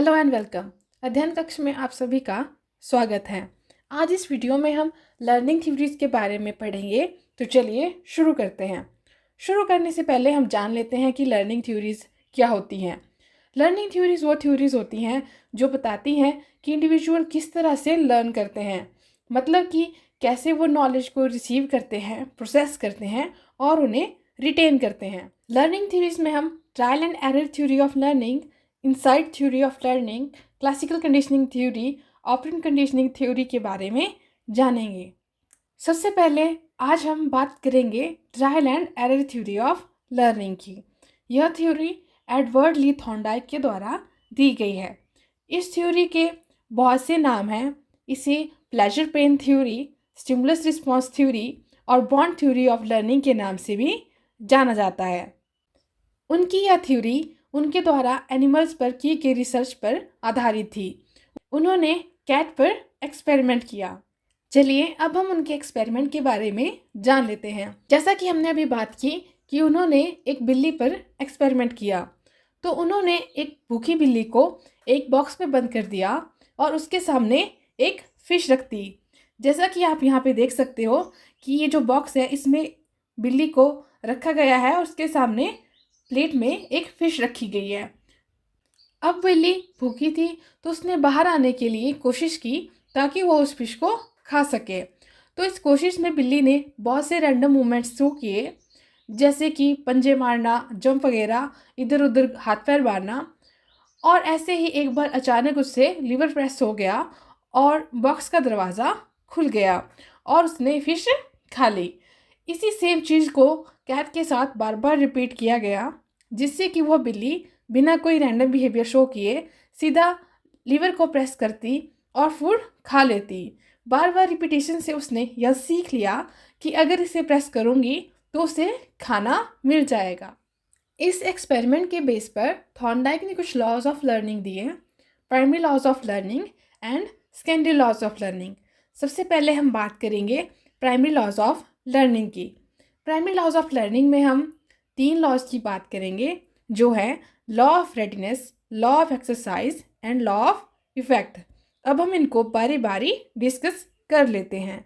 Hello and welcome. अध्ययन कक्ष में आप सभी का स्वागत है। आज इस वीडियो में हम लर्निंग थ्योरीज के बारे में पढ़ेंगे। तो चलिए शुरू करते हैं। शुरू करने से पहले हम जान लेते हैं कि लर्निंग थ्योरीज क्या होती हैं। लर्निंग थ्योरीज वो थ्योरीज होती हैं जो बताती हैं कि इंडिविजुअल किस तरह से लर्न करते हैं, मतलब कि कैसे वो नॉलेज को रिसीव करते हैं, प्रोसेस करते हैं और उन्हें रिटेन करते हैं। लर्निंग थ्योरीज में हम trial and error theory of learning, insight theory of learning, classical conditioning theory, operant conditioning theory के बारे में जानेंगे। सबसे पहले आज हम बात करेंगे trial and error theory of learning की। यह थ्योरी एडवर्ड ली थॉर्नडाइक के द्वारा दी गई है। इस थ्योरी के बहुत से नाम हैं। इसे pleasure pain theory, stimulus response theory और बॉन्ड थ्योरी ऑफ लर्निंग के नाम से भी जाना जाता है। उनकी यह थ्योरी उनके द्वारा एनिमल्स पर की गई रिसर्च पर आधारित थी। उन्होंने कैट पर एक्सपेरिमेंट किया। चलिए अब हम उनके एक्सपेरिमेंट के बारे में जान लेते हैं। जैसा कि हमने अभी बात की कि उन्होंने एक बिल्ली पर एक्सपेरिमेंट किया, तो उन्होंने एक भूखी बिल्ली को एक बॉक्स में बंद कर दिया और उसके सामने एक फिश रख दी। जैसा कि आप यहाँ पे देख सकते हो कि ये जो बॉक्स है इसमें बिल्ली को रखा गया है और उसके सामने प्लेट में एक फिश रखी गई है। अब बिल्ली भूखी थी तो उसने बाहर आने के लिए कोशिश की ताकि वो उस फिश को खा सके। तो इस कोशिश में बिल्ली ने बहुत से रैंडम मूवमेंट्स थ्रू किए, जैसे कि पंजे मारना, जंप वगैरह, इधर उधर हाथ पैर मारना। और ऐसे ही एक बार अचानक उससे लीवर प्रेस हो गया और बॉक्स का दरवाज़ा खुल गया और उसने फिश खा ली। इसी सेम चीज़ को कैट के साथ बार बार रिपीट किया गया, जिससे कि वह बिल्ली बिना कोई रैंडम बिहेवियर शो किए सीधा लीवर को प्रेस करती और फूड खा लेती। बार बार रिपीटेशन से उसने यह सीख लिया कि अगर इसे प्रेस करूँगी तो उसे खाना मिल जाएगा। इस एक्सपेरिमेंट के बेस पर थॉर्नडाइक ने कुछ लॉज ऑफ लर्निंग दिए, primary laws of learning and secondary laws of learning. सबसे पहले हम बात करेंगे प्राइमरी लॉज ऑफ लर्निंग की। प्राइमरी लॉज ऑफ लर्निंग में हम 3 लॉज की बात करेंगे, जो है law of readiness, law of exercise and law of effect. अब हम इनको बारी बारी डिस्कस कर लेते हैं।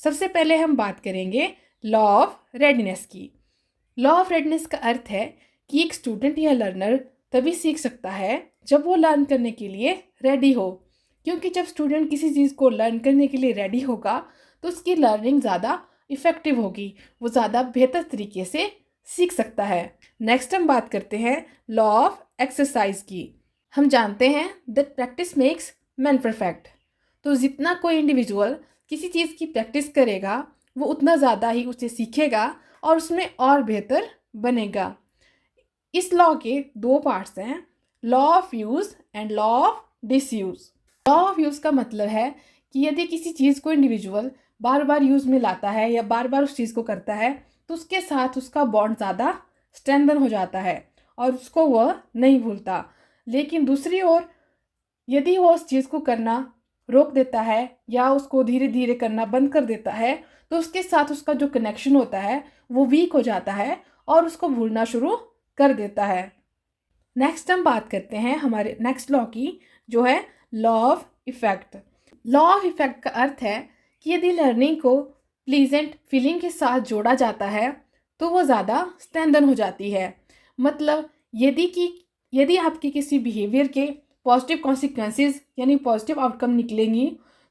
सबसे पहले हम बात करेंगे लॉ ऑफ रेडीनेस की। लॉ ऑफ रेडीनेस का अर्थ है कि एक स्टूडेंट या लर्नर तभी सीख सकता है जब वो लर्न करने के लिए रेडी हो, क्योंकि जब स्टूडेंट किसी चीज़ को लर्न करने के लिए रेडी होगा तो उसकी लर्निंग ज़्यादा इफ़ेक्टिव होगी, वो ज़्यादा बेहतर तरीके से सीख सकता है। नेक्स्ट हम बात करते हैं लॉ ऑफ एक्सरसाइज की। हम जानते हैं that practice makes man perfect. तो जितना कोई इंडिविजुअल किसी चीज़ की प्रैक्टिस करेगा वो उतना ज़्यादा ही उसे सीखेगा और उसमें और बेहतर बनेगा। इस लॉ के 2 पार्ट्स हैं, law of use and law of disuse. Law of use का मतलब है कि यदि किसी चीज़ को इंडिविजुअल बार बार यूज़ में लाता है या बार बार उस चीज़ को करता है तो उसके साथ उसका बॉन्ड ज़्यादा स्ट्रेंथन हो जाता है और उसको वह नहीं भूलता। लेकिन दूसरी ओर यदि वो उस चीज़ को करना रोक देता है या उसको धीरे धीरे करना बंद कर देता है तो उसके साथ उसका जो कनेक्शन होता है वो वीक हो जाता है और उसको भूलना शुरू कर देता है। नेक्स्ट हम बात करते हैं हमारे नेक्स्ट लॉ की, जो है law of effect. Law of effect का अर्थ है कि यदि लर्निंग को प्लीजेंट फीलिंग के साथ जोड़ा जाता है तो वो ज़्यादा स्ट्रेंथन हो जाती है। मतलब यदि आपके किसी बिहेवियर के पॉजिटिव कॉन्सिक्वेंसेस यानी पॉजिटिव आउटकम निकलेंगी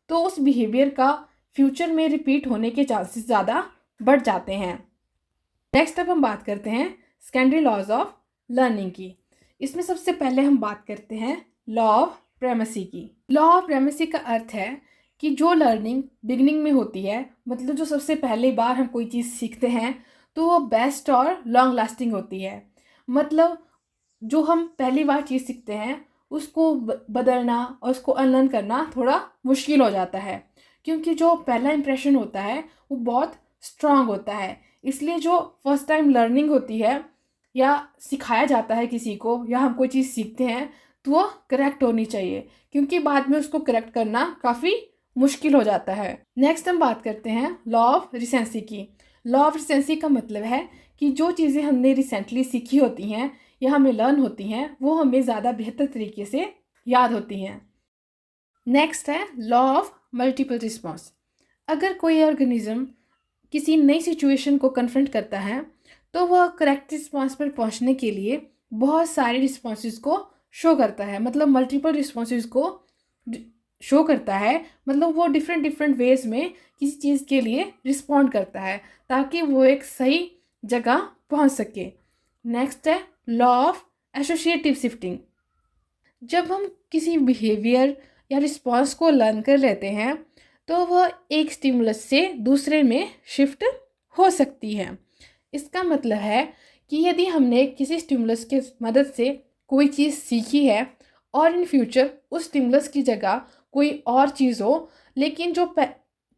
तो उस बिहेवियर का फ्यूचर में रिपीट होने के चांसेस ज़्यादा बढ़ जाते हैं। नेक्स्ट अब हम बात करते हैं सेकेंडरी लॉज ऑफ लर्निंग की। इसमें सबसे पहले हम बात करते हैं लॉ ऑफ प्रेमेसी की। लॉ ऑफ प्रेमेसी का अर्थ है कि जो लर्निंग बिगनिंग में होती है, मतलब जो सबसे पहली बार हम कोई चीज़ सीखते हैं तो वो बेस्ट और लॉन्ग लास्टिंग होती है। मतलब जो हम पहली बार चीज़ सीखते हैं उसको बदलना और उसको अनलर्न करना थोड़ा मुश्किल हो जाता है, क्योंकि जो पहला इंप्रेशन होता है वो बहुत स्ट्रांग होता है। इसलिए जो फर्स्ट टाइम लर्निंग होती है या सिखाया जाता है किसी को या हम कोई चीज़ सीखते हैं तो वो करेक्ट होनी चाहिए, क्योंकि बाद में उसको करेक्ट करना काफ़ी मुश्किल हो जाता है। नेक्स्ट हम बात करते हैं लॉ ऑफ रिसेंसी की। लॉ ऑफ रिसेंसी का मतलब है कि जो चीज़ें हमने रिसेंटली सीखी होती हैं या हमें लर्न होती हैं वो हमें ज़्यादा बेहतर तरीके से याद होती हैं। नेक्स्ट है लॉ ऑफ मल्टीपल रिस्पॉन्स। अगर कोई ऑर्गेनिज्म किसी नई सिचुएशन को कन्फ्रंट करता है तो वह करेक्ट रिस्पॉन्स पर पहुंचने के लिए बहुत सारे रिस्पॉन्सेज को शो करता है, मतलब मल्टीपल रिस्पॉन्सेज को शो करता है, मतलब वो डिफरेंट डिफरेंट वेज में किसी चीज़ के लिए रिस्पॉन्ड करता है ताकि वो एक सही जगह पहुंच सके। नेक्स्ट है लॉ ऑफ एसोसिएटिव शिफ्टिंग। जब हम किसी बिहेवियर या रिस्पॉन्स को लर्न कर लेते हैं तो वह एक स्टिमुलस से दूसरे में शिफ्ट हो सकती है। इसका मतलब है कि यदि हमने किसी स्टिमुलस के मदद से कोई चीज़ सीखी है और इन फ्यूचर उस स्टिमुलस की जगह कोई और चीज़ हो, लेकिन जो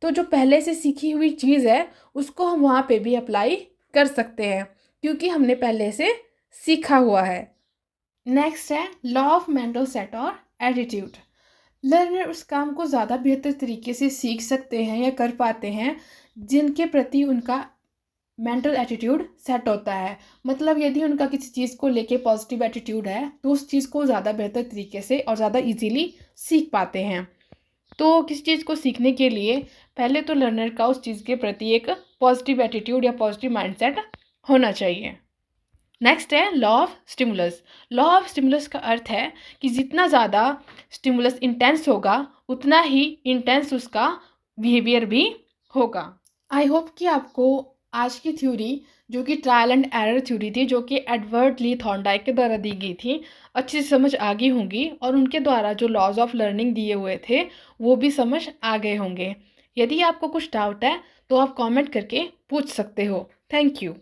पहले से सीखी हुई चीज़ है उसको हम वहाँ पे भी अप्लाई कर सकते हैं क्योंकि हमने पहले से सीखा हुआ है। नेक्स्ट है लॉ ऑफ मेंटल सेट और एटीट्यूड। लर्नर उस काम को ज़्यादा बेहतर तरीके से सीख सकते हैं या कर पाते हैं जिनके प्रति उनका मेंटल एटीट्यूड सेट होता है। मतलब यदि उनका किसी चीज़ को लेके पॉजिटिव एटीट्यूड है तो उस चीज़ को ज़्यादा बेहतर तरीके से और ज़्यादा इजीली सीख पाते हैं। तो किसी चीज़ को सीखने के लिए पहले तो लर्नर का उस चीज़ के प्रति एक पॉजिटिव एटीट्यूड या पॉजिटिव माइंडसेट होना चाहिए। नेक्स्ट है law of stimulus. Law of stimulus का अर्थ है कि जितना ज़्यादा स्टिमुलस इंटेंस होगा उतना ही इंटेंस उसका बिहेवियर भी होगा। आई होप कि आपको आज की थ्योरी, जो कि ट्रायल एंड एरर थ्योरी थी, जो कि एडवर्ड ली थॉर्नडाइक के द्वारा दी गई थी, अच्छी से समझ आ गई होंगी और उनके द्वारा जो लॉज ऑफ लर्निंग दिए हुए थे वो भी समझ आ गए होंगे। यदि आपको कुछ डाउट है तो आप कमेंट करके पूछ सकते हो। Thank you.